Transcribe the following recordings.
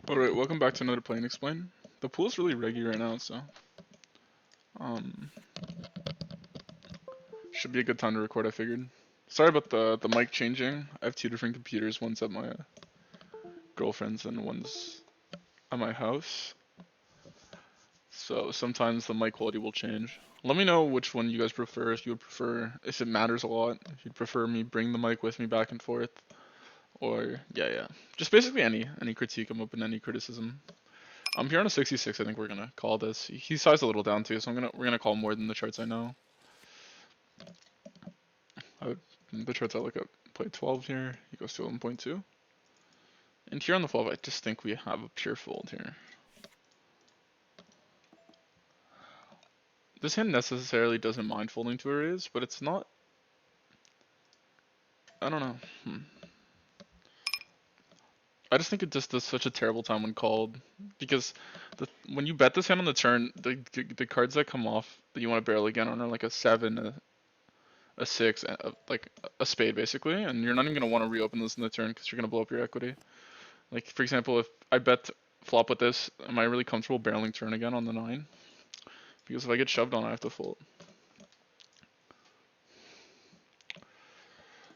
Alright, welcome back to another Play and Explain. The pool's really reggy right now, so um should be a good time to record, I figured. Sorry about the mic changing. I have two different computers, one's at my girlfriend's and one's at my house. So sometimes the mic quality will change. Let me know which one you guys prefer, if you would prefer, if it matters a lot, if you'd prefer me bring the mic with me back and forth, or yeah. Just basically any critique, I'm open to any criticism. I'm here on a 66. I think we're gonna call this. He sized a little down too, so we're gonna call more than the charts I know. The charts I look up play 12 here. He goes to 11.2. And here on the flop, I just think we have a pure fold here. This hand necessarily doesn't mind folding to a raise, but it's not. I don't know. I just think it just does such a terrible time when called, because when you bet this hand on the turn, the cards that come off that you want to barrel again on are like a 7, a 6, like a spade basically, and you're not even going to want to reopen this in the turn because you're going to blow up your equity. Like for example, if I bet flop with this, am I really comfortable barreling turn again on the 9? Because if I get shoved on, I have to fold.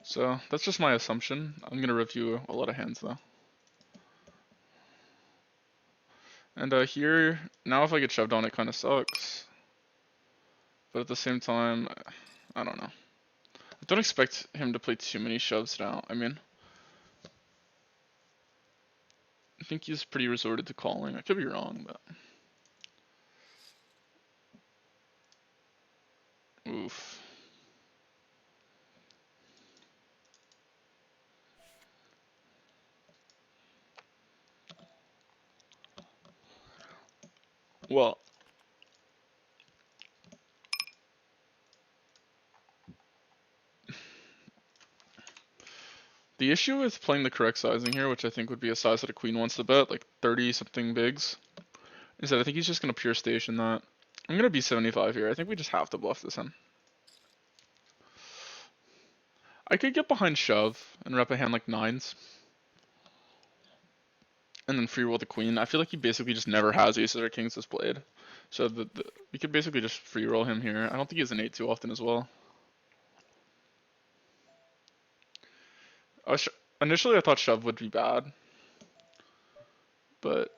So that's just my assumption. I'm going to review a lot of hands though. And here, now if I get shoved on, it kind of sucks. But at the same time, I don't know. I don't expect him to play too many shoves now. I mean, I think he's pretty resorted to calling. I could be wrong, but... Oof. Well, the issue with playing the correct sizing here, which I think would be a size that a queen wants to bet, like 30 something bigs, is that I think he's just going to pure station that. I'm going to be 75 here. I think we just have to bluff this in. I could get behind shove and rep a hand like 9s. And then free roll the queen. I feel like he basically just never has aces or kings displayed. So we could basically just free roll him here. I don't think he has an 8 too often as well. Initially I thought shove would be bad. But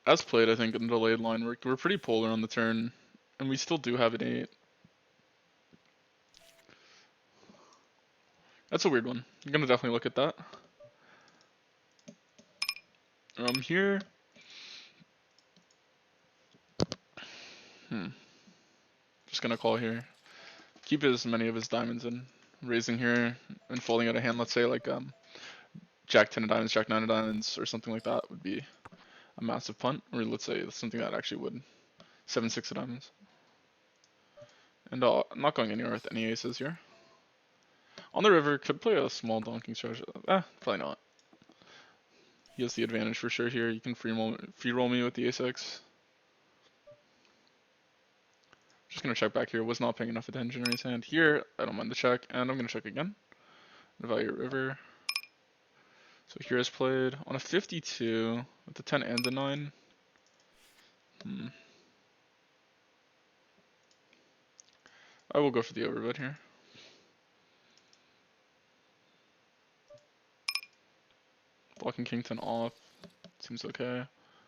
as played, I think in the delayed line, we're pretty polar on the turn. And we still do have an 8. That's a weird one. I'm going to definitely look at that. Here... Just going to call here. Keep as many of his diamonds in. Raising here and folding out a hand, let's say like Jack 10 of diamonds, Jack 9 of diamonds, or something like that would be a massive punt. Or let's say something that actually would. 7, 6 of diamonds. And I'm not going anywhere with any aces here. On the river, could play a small donking strategy. Probably not. He has the advantage for sure here. You can free roll me with the ace-x. Just gonna check back here. Was not paying enough attention in his hand. Here, I don't mind the check, and I'm gonna check again. Evaluate river. So here is played on a 52 with the 10 and the 9. I will go for the overbet here. Blocking king 10 off seems okay.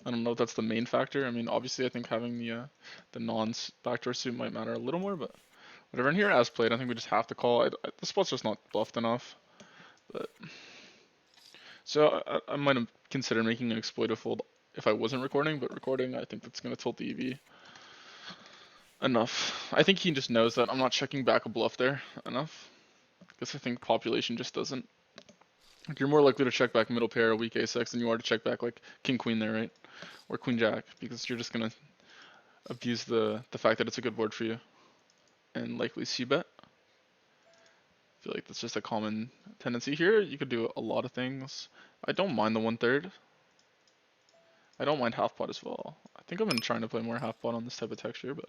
I don't know if that's the main factor. I mean, obviously, I think having the non-backdoor suit might matter a little more, but whatever. And here, as played, I think we just have to call. The spot's just not bluffed enough. But so I might have considered making an exploitive fold if I wasn't recording, but recording, I think that's gonna tilt the EV enough. I think he just knows that I'm not checking back a bluff there enough, because I think population just doesn't. You're more likely to check back middle pair, weak ace-x, than you are to check back like king queen there, right? Or queen jack, because you're just gonna abuse the fact that it's a good board for you and likely c-bet. I feel like that's just a common tendency here. You could do a lot of things. I don't mind the 1/3. I don't mind half pot as well. I think I've been trying to play more half pot on this type of texture, but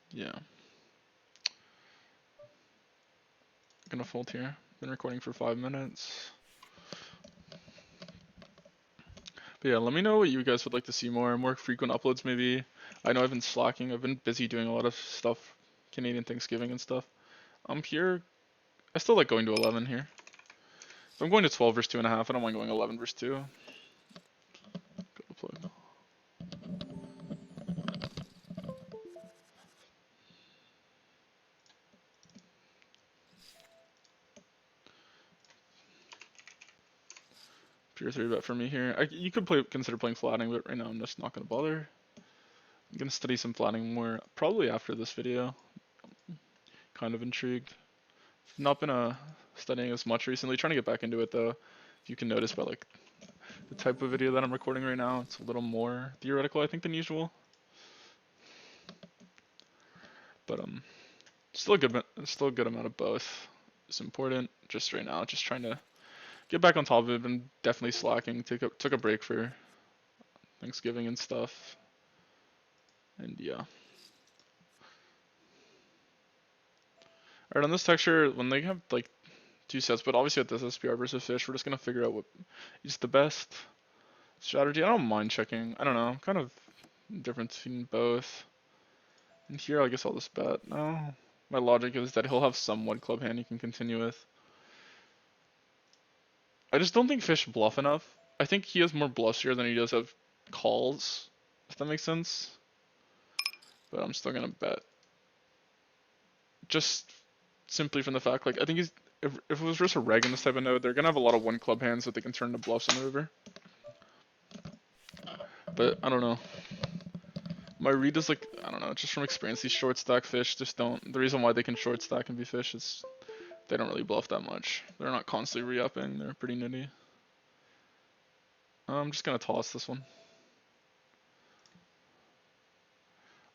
yeah. Gonna fold here. Been recording for 5 minutes. Yeah, let me know what you guys would like to see more frequent uploads maybe. I know I've been slacking. I've been busy doing a lot of stuff, Canadian Thanksgiving and stuff. Here, I still like going to 11 here. If I'm going to 12 versus 2.5, I don't mind going 11 versus 2. Go to play. Pure 3 bet for me here. You could consider playing flatting, but right now I'm just not going to bother. I'm going to study some flatting more, probably after this video. Kind of intrigued. Not been studying as much recently. Trying to get back into it though. If you can notice by like the type of video that I'm recording right now, it's a little more theoretical I think than usual. But still a good amount of both. It's important. Just right now, just trying to get back on top of it. Been definitely slacking. Took a break for Thanksgiving and stuff. And yeah. Alright, on this texture, when they have like two sets, but obviously at this SPR versus fish, we're just gonna figure out what is the best strategy. I don't mind checking. I don't know. I'm kind of different between both. And here, I guess I'll just bet. No. My logic is that he'll have some one club hand he can continue with. I just don't think fish bluff enough. I think he has more bluffs here than he does have calls, if that makes sense. But I'm still gonna bet. Just simply from the fact, like, I think he's, if it was just a reg in this type of node, they're gonna have a lot of one club hands that they can turn to bluffs on the river. But I don't know. My read is like, I don't know, just from experience, these short stack fish just don't, the reason why they can short stack and be fish is they don't really bluff that much. They're not constantly re-upping, they're pretty nitty. I'm just gonna toss this one.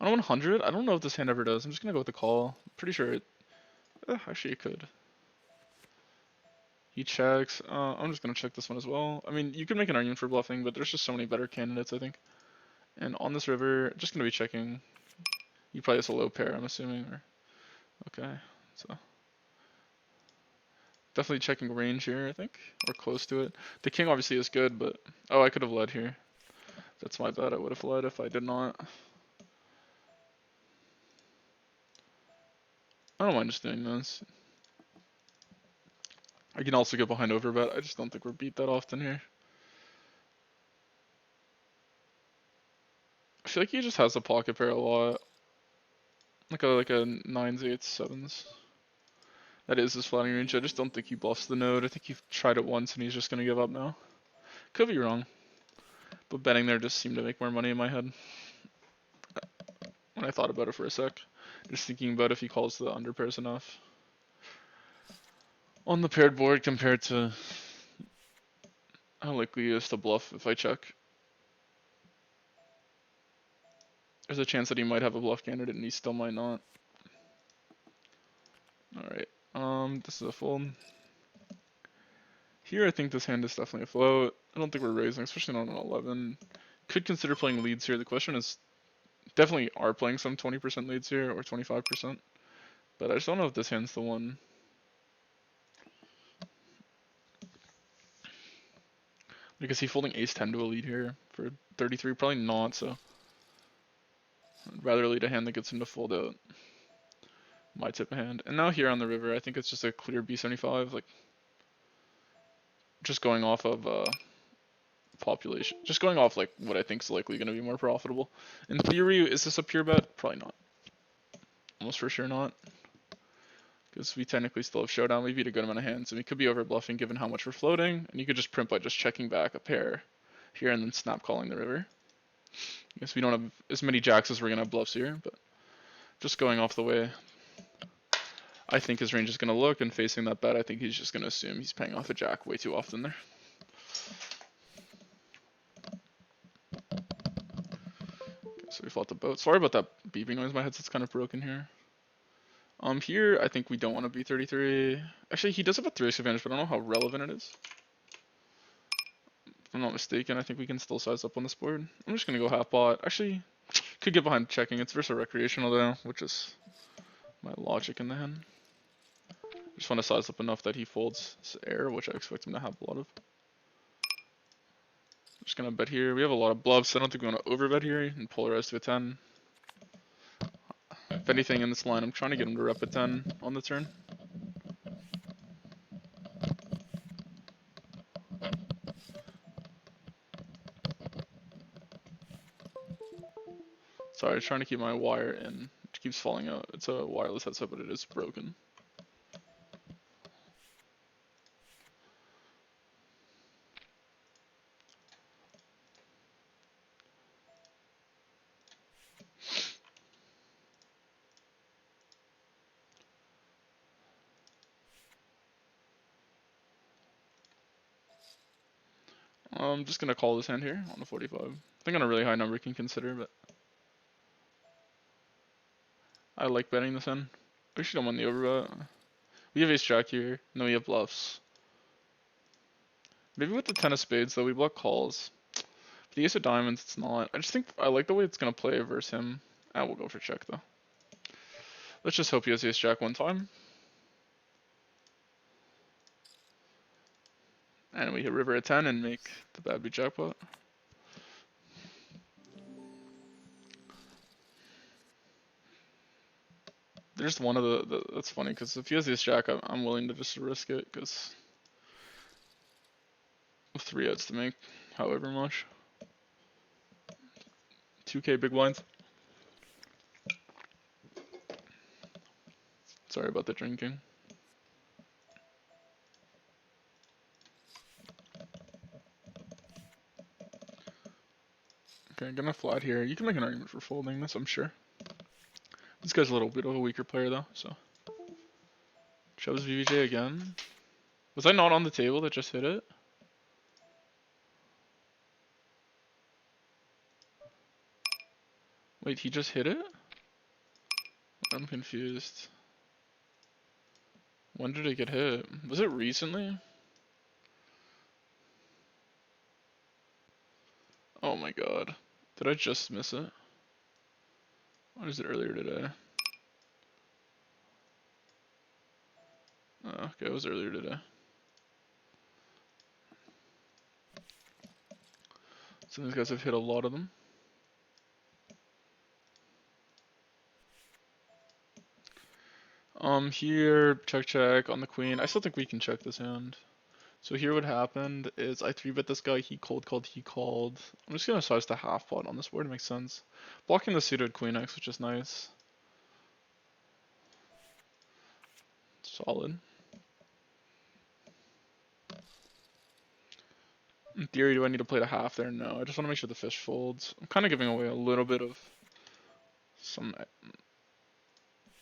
On 100, I don't know if this hand ever does. I'm just gonna go with the call. Pretty sure it, actually it could. He checks. I'm just gonna check this one as well. I mean, you can make an argument for bluffing, but there's just so many better candidates, I think. And on this river, just gonna be checking. He probably has a low pair, I'm assuming. Or okay, so definitely checking range here, I think, or close to it. The king obviously is good, but oh, I could have led here. That's my bad. I would have led if I did not. I don't mind just doing this. I can also get behind overbet. I just don't think we're beat that often here. I feel like he just has a pocket pair a lot. Like a 9s, 8s, 7s. That is his flatting range. I just don't think he bluffs the node. I think he tried it once and he's just gonna give up now. Could be wrong. But betting there just seemed to make more money in my head. When I thought about it for a sec. Just thinking about if he calls the under pairs enough. On the paired board compared to how likely he is to bluff if I check. There's a chance that he might have a bluff candidate and he still might not. Alright, this is a fold. Here I think this hand is definitely a float. I don't think we're raising, especially not on 11. Could consider playing leads here. The question is, definitely are playing some 20% leads here, or 25%. But I just don't know if this hand's the one. Because he folding ace-10 to a lead here for 33? Probably not, so I'd rather lead a hand that gets him to fold out my tip of hand. And now here on the river, I think it's just a clear B75, like just going off of population. Just going off like what I think is likely going to be more profitable. In theory, is this a pure bet? Probably not. Almost for sure not. Because we technically still have showdown. We beat a good amount of hands, and we could be over bluffing given how much we're floating. And you could just print by just checking back a pair here and then snap calling the river. I guess we don't have as many jacks as we're going to have bluffs here, but just going off the way I think his range is going to look, and facing that bet, I think he's just going to assume he's paying off a jack way too often there. Okay, so we fought the boat. Sorry about that beeping noise. My headset's kind of broken here. Here, I think we don't want to be 33. Actually, he does have a 3x advantage, but I don't know how relevant it is. If I'm not mistaken, I think we can still size up on this board. I'm just going to go half pot. Actually, could get behind checking. It's versus recreational though, which is my logic in the hand. Just want to size up enough that he folds his air, which I expect him to have a lot of. Just gonna bet here. We have a lot of bluffs, so I don't think we want to overbet here and polarize to a 10. If anything in this line, I'm trying to get him to rep a 10 on the turn. Sorry, trying to keep my wire in. It keeps falling out. It's a wireless headset, but it is broken. I'm just gonna call this hand here on a 45. I think on a really high number you can consider, but I like betting this hand. I actually don't want the overbet. We have ace jack here, and then we have bluffs. Maybe with the 10 of spades though, we block calls. For the ace of diamonds, it's not. I just think I like the way it's gonna play versus him. We'll go for check though. Let's just hope he has ace jack one time. And we hit river at 10 and make the bad beat jackpot. There's one of that's funny because if he has ace jack, I'm willing to just risk it because 3 outs to make however much. 2k big blinds. Sorry about the drinking. Okay, gonna flat here. You can make an argument for folding this, I'm sure. This guy's a little bit of a weaker player though, so. Shoves VVJ again. Was I not on the table that just hit it? Wait, he just hit it? I'm confused. When did it get hit? Was it recently? Oh my god. Did I just miss it? Or is it earlier today? Oh, okay, it was earlier today. So these guys have hit a lot of them. Here, check on the queen. I still think we can check this hand. So here what happened is I 3-bet this guy, he called, he called. I'm just gonna size the half pot on this board, it makes sense. Blocking the suited queen X, which is nice. Solid. In theory, do I need to play the half there? No, I just want to make sure the fish folds. I'm kind of giving away a little bit of some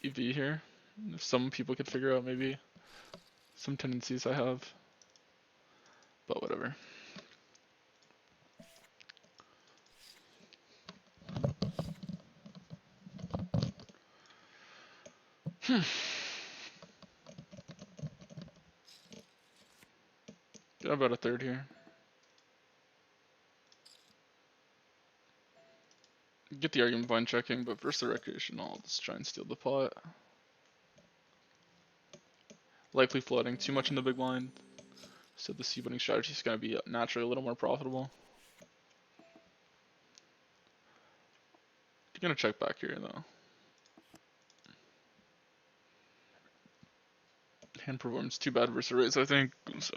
EV here. If some people could figure out maybe some tendencies I have. But whatever. Got about a third here. Get the argument blind checking, but versus the recreational, I'll just try and steal the pot. Likely floating too much in the big blind. So the c-betting strategy is going to be naturally a little more profitable. You're going to check back here though. Hand performance too bad versus raise, I think. So.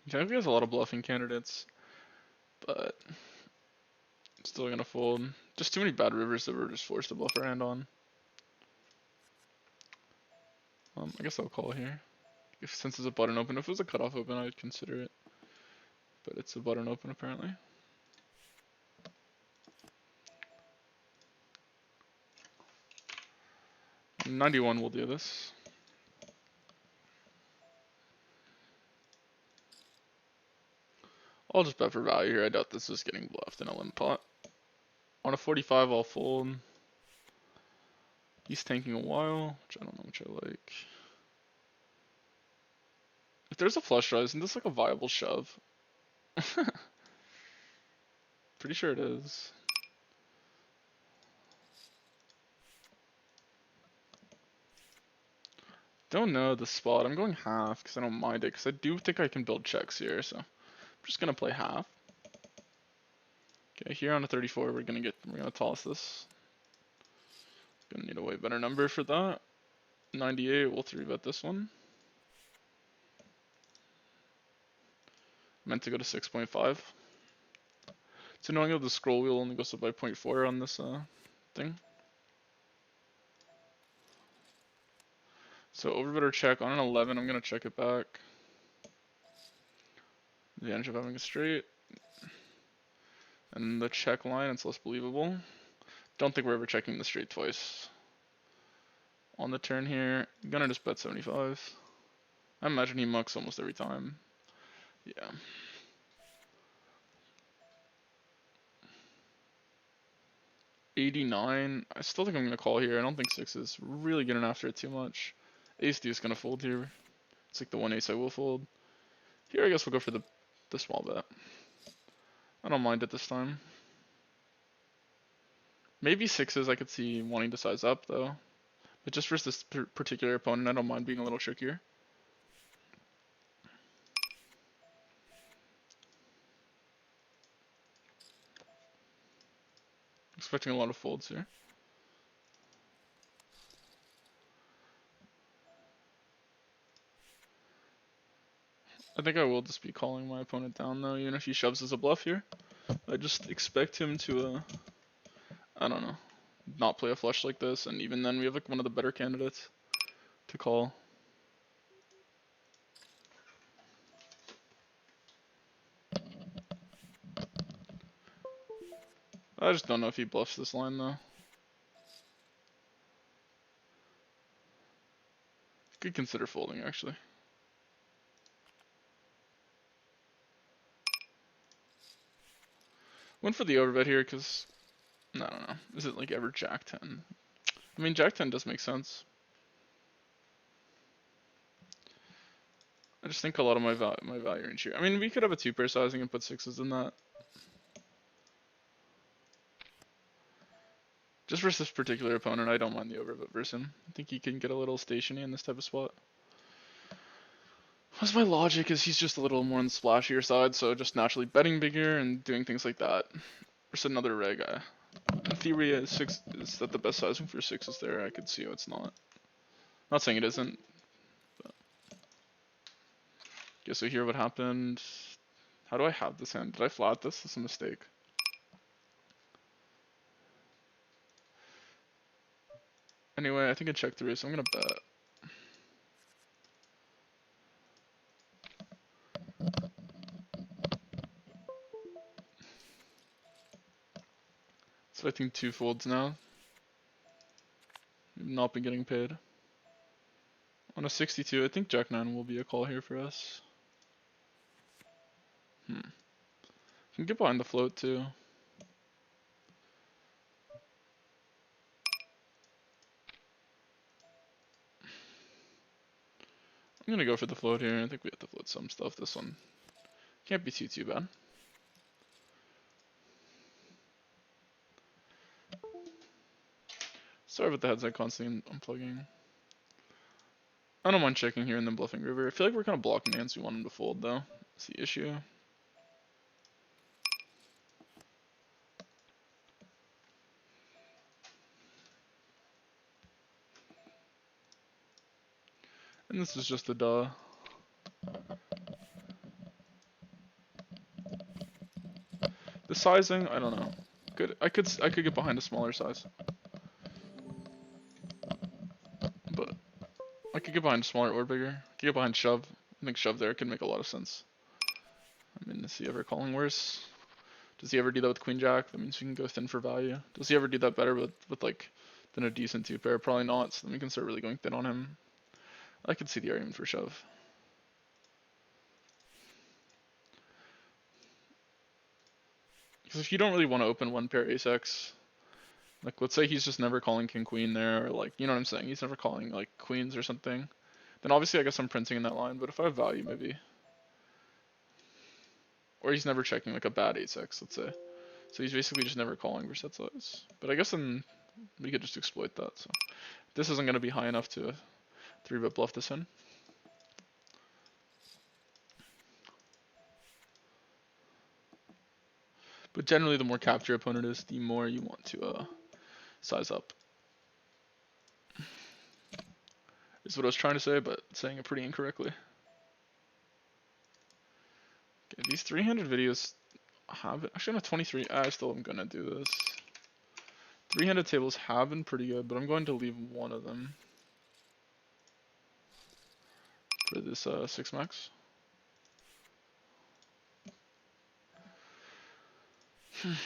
Yeah, he has a lot of bluffing candidates, but still gonna fold. Just too many bad rivers that we're just forced to bluff our hand on. I guess I'll call here. Since it's a button open, if it was a cutoff open, I'd consider it. But it's a button open apparently. $91 will do this. I'll just bet for value here. I doubt this is getting bluffed in a limp pot. On a 45, I'll fold. He's tanking a while, which I don't know which I like. If there's a flush draw, isn't this like a viable shove? Pretty sure it is. Don't know the spot. I'm going half because I don't mind it because I do think I can build checks here. So I'm just gonna play half. Okay, here on a 34, we're gonna toss this. Gonna need a way better number for that. 98, we'll 3-bet this one. Meant to go to 6.5. So knowing of the scroll wheel only goes up by 0.4 on this thing. So overbet or check on an 11, I'm gonna check it back. The advantage of having a straight. And the check line, it's less believable. Don't think we're ever checking the straight twice. On the turn here, I'm gonna just bet 75. I imagine he mucks almost every time. Yeah. $89. I still think I'm gonna call here. I don't think 6 is really getting after it too much. Ace D is gonna fold here. It's like the one ace I will fold. Here I guess we'll go for the small bet. I don't mind it this time. Maybe 6s I could see wanting to size up though. But just versus this particular opponent, I don't mind being a little trickier. Expecting a lot of folds here. I think I will just be calling my opponent down though, even if he shoves as a bluff here. I just expect him to, I don't know, not play a flush like this, and even then we have like one of the better candidates to call. I just don't know if he bluffs this line though. Could consider folding actually. Went for the overbet here because, I don't know, is it like ever Jack 10? I mean, Jack 10 does make sense. I just think a lot of my value range here. I mean, we could have a 2-pair sizing and put 6s in that. Just versus this particular opponent, I don't mind the overbet versus him. I think he can get a little stationy in this type of spot. What's my logic is he's just a little more on the splashier side, so just naturally betting bigger and doing things like that. Versus another reg. In theory, 6 is that the best sizing for 6s there. I could see how it's not. Not saying it isn't. But. Okay, so here what happened. How do I have this hand? Did I flat this? This is a mistake. Anyway, I think I checked through, so I'm gonna bet. So I think 2 folds now. We've not been getting paid. On a 62, I think Jack 9 will be a call here for us. Can get behind the float too. I'm gonna go for the float here. I think we have to float some stuff. This one can't be too bad. Sorry about the heads I constantly unplugging. I don't mind checking here and then bluffing river. I feel like we're kind of blocking hands we want him to fold though. That's the issue. And this is just a duh. The sizing, I don't know. Good. I could get behind a smaller size. But I could get behind smaller or bigger. I could get behind shove. I think shove there could make a lot of sense. I mean, is he ever calling worse? Does he ever do that with queen jack? That means we can go thin for value. Does he ever do that better with like than a decent 2-pair? Probably not. So then we can start really going thin on him. I could see the argument for shove. Because if you don't really want to open 1-pair ace-x, like let's say he's just never calling king queen there, or like, you know what I'm saying, he's never calling like queens or something, then obviously I guess I'm printing in that line. But if I have value, maybe, or he's never checking like a bad ace-x, let's say, So he's basically just never calling for set size. But I guess then we could just exploit that. So this isn't going to be high enough to 3-bet bluff this in. But generally, the more capped your opponent is, the more you want to size up. Is what I was trying to say, but saying it pretty incorrectly. Okay, these 300 videos have actually on a 23. I still am gonna do this. 300 tables have been pretty good, but I'm going to leave one of them for this 6 max. I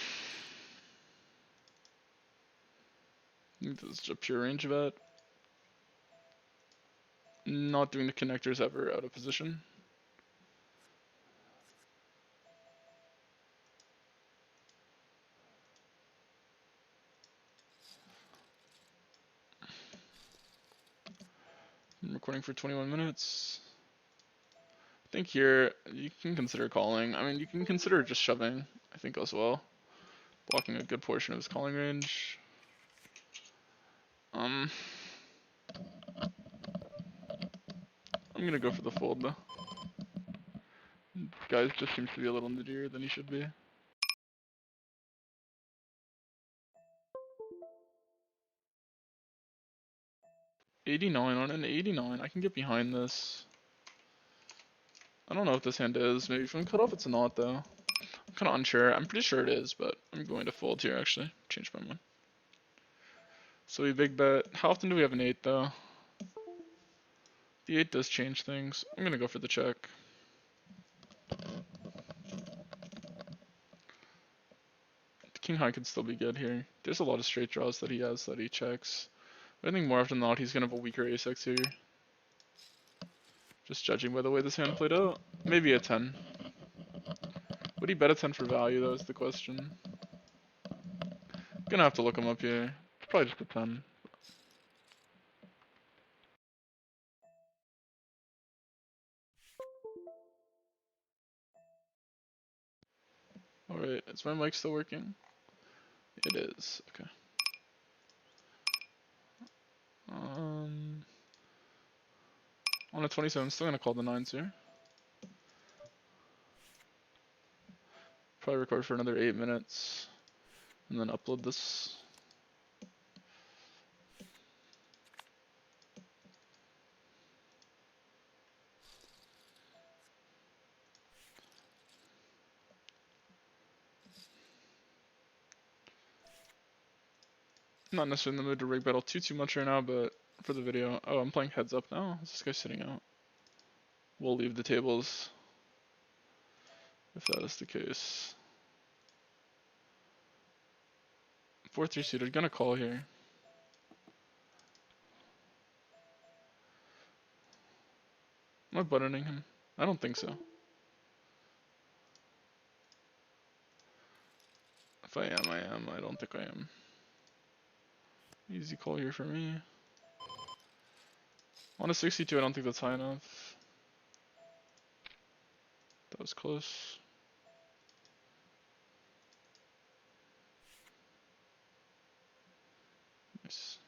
think this is a pure range bet. Not doing the connectors ever out of position. I'm recording for 21 minutes. I think here you can consider calling. I mean, you can consider just shoving, I think, as well. Blocking a good portion of his calling range. I'm gonna go for the fold though. Guys just seems to be a little nittier than he should be. $89 on an 89. I can get behind this. I don't know what this hand is. Maybe from cutoff it's not though. I'm kind of unsure. I'm pretty sure it is, but I'm going to fold here actually. Change my mind. So we big bet. How often do we have an 8 though? The 8 does change things. I'm gonna go for the check. King high could still be good here. There's a lot of straight draws that he has that he checks. But I think more often than not he's gonna have a weaker ace-x here. Just judging by the way this hand played out. Maybe a 10. Would he bet a 10 for value though is the question. Gonna have to look him up here. Probably just a 10. Alright, is my mic still working? It is, okay. On a 27, I'm still gonna call the 9s here. Probably record for another 8 minutes. And then upload this. Not necessarily in the mood to rig battle too much right now, but for the video. Oh, I'm playing heads up now? Is this guy sitting out? We'll leave the tables. If that is the case. 4-3 suited, gonna call here. Am I buttoning him? I don't think so. If I am, I am. I don't think I am. Easy call here for me. On a 62, I don't think that's high enough. That was close. Nice.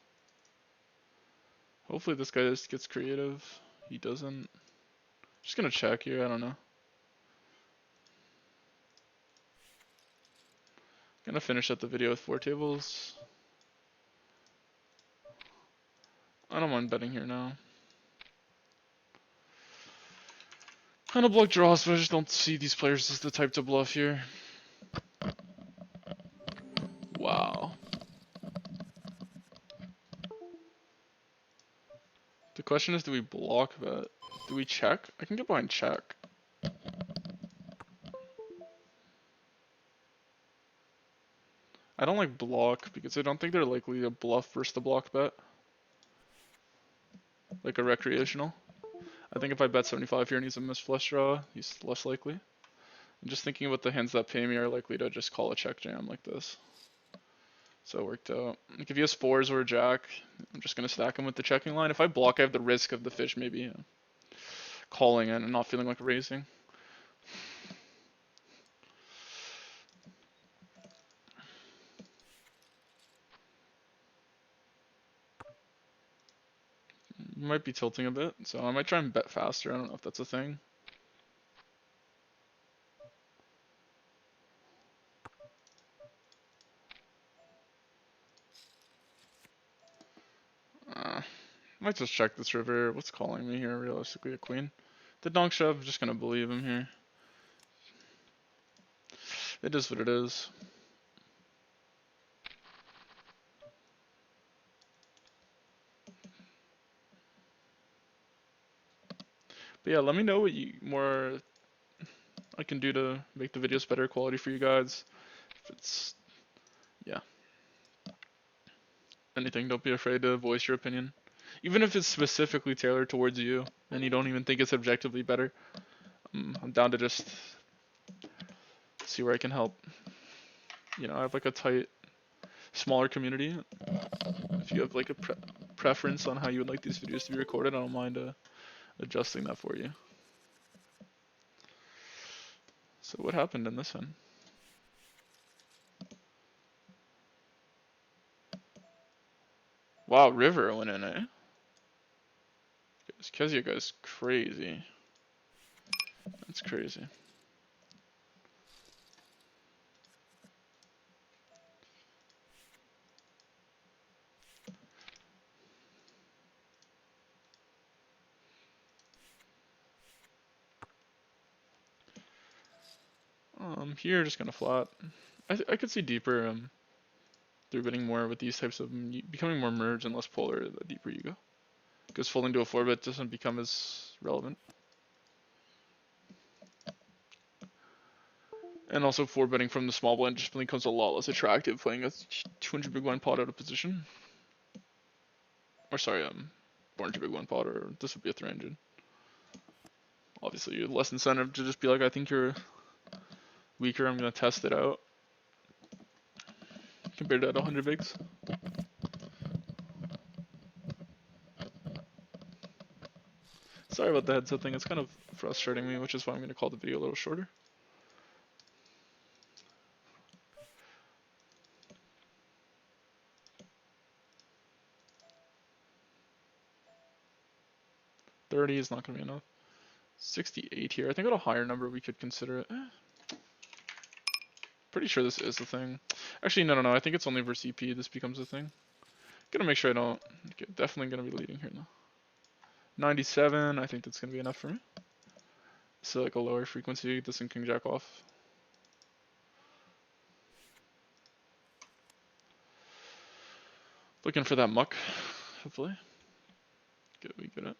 Hopefully this guy just gets creative. He doesn't. Just gonna check here, I don't know. Gonna finish up the video with 4 tables. I don't mind betting here now. Kind of block draws, but I just don't see these players as the type to bluff here. Wow. The question is, do we block bet? Do we check? I can get behind check. I don't like block because I don't think they're likely to bluff versus the block bet. Like a recreational. I think if I bet 75 here and he's a missed flush draw, he's less likely. I'm just thinking about the hands that pay me are likely to just call a check jam like this. So it worked out. Like if he has 4s or a jack, I'm just going to stack him with the checking line. If I block, I have the risk of the fish maybe calling it and not feeling like raising. You might be tilting a bit, so I might try and bet faster. I don't know if that's a thing. Might just check this river. What's calling me here? Realistically, a queen. The donk shove. I'm just gonna believe him here. It is what it is. But yeah, let me know what more I can do to make the videos better quality for you guys. If it's, yeah, anything, don't be afraid to voice your opinion. Even if it's specifically tailored towards you and you don't even think it's objectively better, I'm down to just see where I can help. You know, I have like a tight, smaller community. If you have like a preference on how you would like these videos to be recorded, I don't mind adjusting that for you. So what happened in this one? Wow, River went in, eh? This Kezia guy's crazy. That's crazy. Here just gonna flat. I could see deeper through betting more with these types of becoming more merged and less polar the deeper you go. Because folding to a 4-bet doesn't become as relevant. And also 4-betting from the small blind just becomes a lot less attractive playing a 200 big blind pot out of position. Or sorry, 400 big blind pot, or this would be a 300. Obviously, you have less incentive to just be like, I think you're weaker, I'm gonna test it out. Compared to at 100 bigs. Sorry about the headset thing, it's kind of frustrating me, which is why I'm gonna call the video a little shorter. $30 is not gonna be enough. 68 here. I think at a higher number we could consider it. Pretty sure this is the thing. Actually, no. I think it's only versus EP this becomes a thing. Gonna make sure I don't. Okay, definitely gonna be leading here now. 97. I think that's gonna be enough for me. So like a lower frequency. This and King Jack off. Looking for that muck. Hopefully. Good. We get it.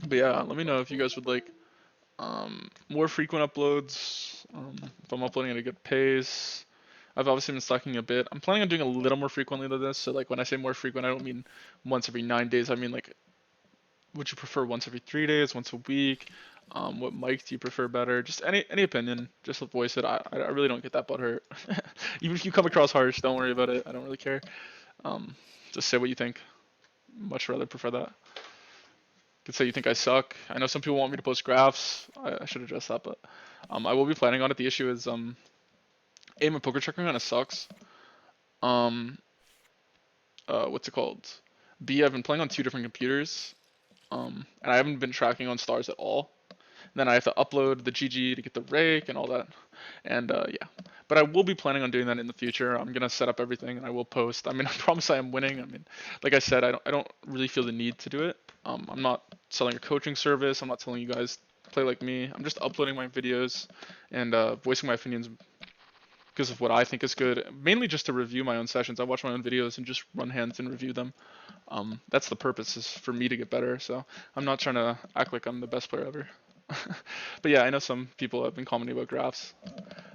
But yeah, let me know if you guys would like more frequent uploads. If I'm uploading at a good pace. I've obviously been slacking a bit. I'm planning on doing a little more frequently than this. So like when I say more frequent, I don't mean once every 9 days. I mean like, would you prefer once every 3 days, once a week? What mic do you prefer better? Just any opinion. Just voice it. I really don't get that butthurt. Even if you come across harsh, don't worry about it. I don't really care. Just say what you think. Much rather prefer that. You could say you think I suck. I know some people want me to post graphs. I should address that, but I will be planning on it. The issue is A, my poker tracker kind of sucks. What's it called? B, I've been playing on 2 different computers. And I haven't been tracking on stars at all. And then I have to upload the GG to get the rake and all that. And yeah, but I will be planning on doing that in the future. I'm gonna set up everything and I will post. I mean, I promise I am winning. I mean, like I said, I don't really feel the need to do it. I'm not selling a coaching service. I'm not telling you guys play like me. I'm just uploading my videos and voicing my opinions because of what I think is good. Mainly just to review my own sessions. I watch my own videos and just run hands and review them. That's the purpose, is for me to get better. So I'm not trying to act like I'm the best player ever. But yeah, I know some people have been commenting about graphs.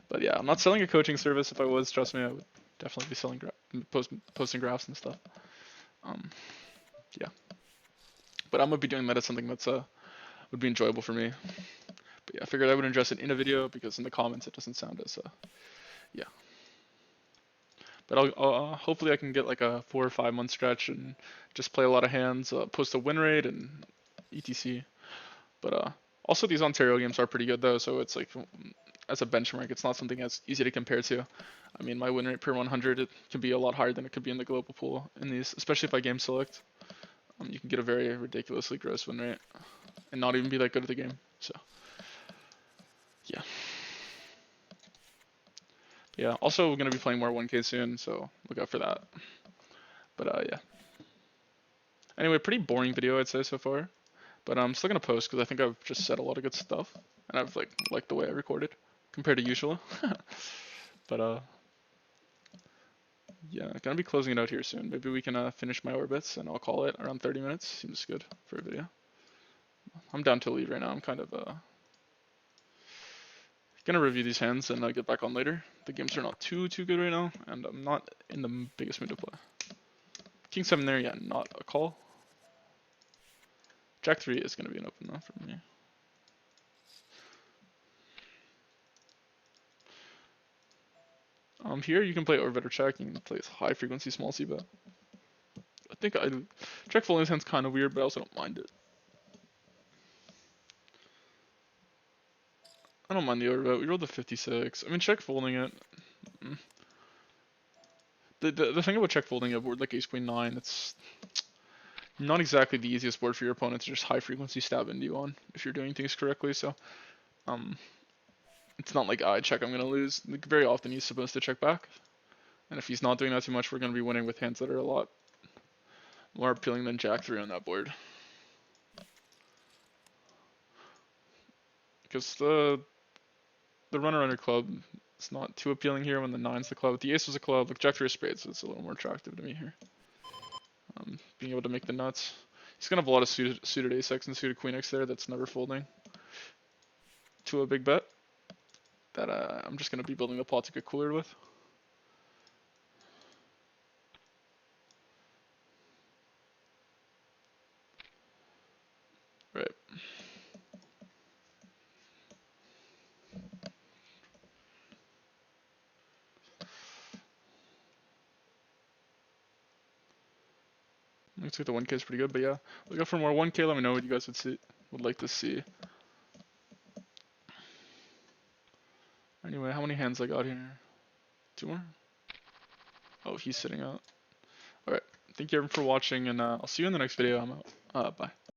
But yeah, I'm not selling a coaching service. If I was, trust me, I would definitely be selling posting graphs and stuff. Yeah. But I'm gonna be doing that as something that's would be enjoyable for me. But yeah, I figured I would address it in a video because in the comments it doesn't sound as yeah. But hopefully I can get like a 4 or 5 month stretch and just play a lot of hands, post a win rate and etc. But Also, these Ontario games are pretty good though, so it's like as a benchmark, it's not something as easy to compare to. I mean, my win rate per 100 it can be a lot higher than it could be in the global pool in these, especially if I game select. You can get a very ridiculously gross win rate and not even be that good at the game. So, yeah. Yeah, also we're going to be playing more 1K soon, so look out for that. But yeah. Anyway, pretty boring video I'd say so far. But I'm still going to post because I think I've just said a lot of good stuff. And I've liked the way I recorded compared to usual. But yeah, gonna be closing it out here soon. Maybe we can finish my orbits and I'll call it around 30 minutes. Seems good for a video. I'm down to lead right now. I'm kind of gonna review these hands and get back on later. The games are not too good right now, and I'm not in the biggest mood to play. King 7 there, yeah, not a call. Jack 3 is gonna be an open though for me. Here you can play overbet or check. You can play high frequency small c bet. I think check folding hand's kind of weird, but I also don't mind it. I don't mind the overbet. We rolled the 56. I mean, check folding it. The thing about check folding a board like ace queen 9, it's not exactly the easiest board for your opponent to just high frequency stab into you on if you're doing things correctly. So, it's not like I check I'm gonna lose. Like, very often he's supposed to check back, and if he's not doing that too much, we're gonna be winning with hands that are a lot more appealing than Jack 3 on that board. Because the runner under club is not too appealing here when the 9's the club. The ace was a club, like Jack 3 of spades, so it's a little more attractive to me here. Being able to make the nuts. He's gonna have a lot of suited ace x and suited queen x there that's never folding to a big bet that I'm just gonna be building the pot to get cooler with. Right. Looks like the 1K is pretty good, but yeah, look out for more 1K. Let me know what you guys would like to see. Anyway, how many hands I got here? 2 more? Oh, he's sitting out. Alright, thank you everyone for watching, and I'll see you in the next video. I'm out. Bye.